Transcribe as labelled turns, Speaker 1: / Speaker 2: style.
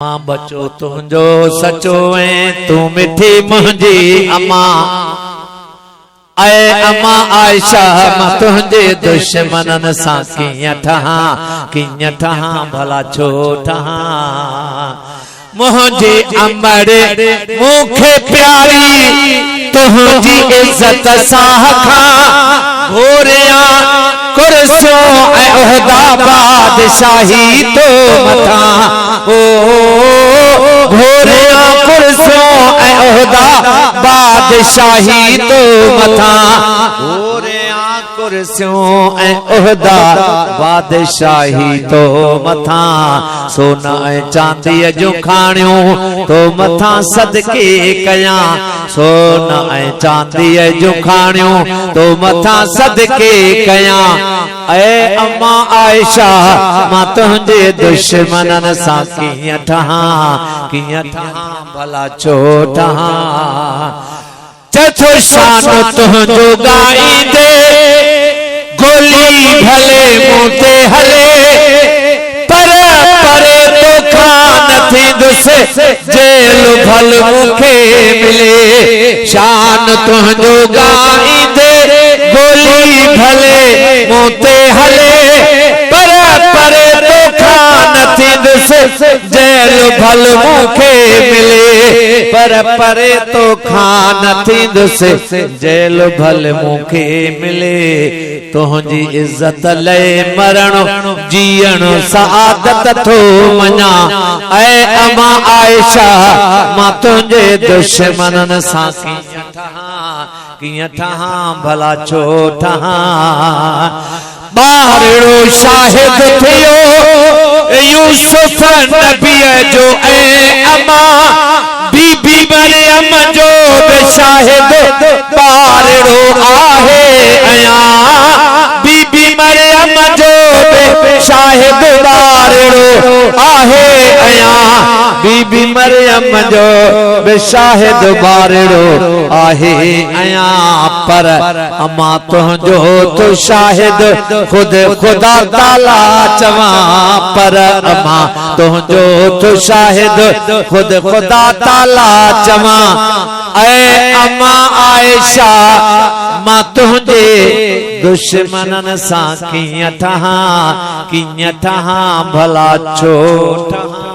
Speaker 1: मां बचो तुंहिंजो सचो ऐं तू मिठी मुंहिंजी अम्मा ऐ अम्मा आयशा मां तुंहिंजे दुश्मनन सां कीअं ठहां भला छो ठहां मुंहिंजी अमड़ मूंखे प्यारी तुंहिंजी इज्जत सां खां घोरिया कुर्सियों ऐं उहदा बादशाही तो मथां ओ घोरिया कुर्सियों ऐं उहदा बादशाही तो मथां घोरिया कुर्सियों ऐं उहदा बादशाही तो मथां सोना ऐं चांदीअ जूं खाणियूं तो मथां सदके कयां सोना ऐं चांदीअ जूं खाणियूं तो मथां सदके कयां ऐ अम्मा आयशा मां तुंहिंजे दुश्मनन सां कीअं ठहां भला छो ठहां चथो शान तुंहिंजो ॻाईंदे गोली भले मूं ते हले पर परे तोखां न थींदुसि जेल भल मूंखे मिले शान तुंहिंजो ॻाईंदे गोली भले मूं ते हले पर परे तोखां न थींदुसि जेल भल मूंखे मिले पर परे तोखां न थींदुसि जेल भल मूंखे मिले तुंहिंजी इज्जत लए मरण जीअण सआदत थो मञा ऐ अम्मा आयशा मां तुंहिंजे दुश्मनन सां कीअं ठहां भला छो ठहां ॿारड़ो शाहिद थियो यूसुफ नबीअ जो ऐं अम्मा बीबी मरियम जो बि शाहिद ॿारड़ो आहे अयां बीबी मरियम जो बि शाहिद ॿारड़ो आहे अयां बीबी मरियम जो बि शाहिद ॿारड़ो आहे अयां पर अम्मा तुंहिंजो तो शाहिद खुद खुदा ताला चवां पर अम्मा तुंहिंजो तो शाहिद खुद खुदा ताला चवां ऐ अम्मा आयशा मां तुंहिंजे दुश्मनन सां कीअं ठहां भला छो ठहां।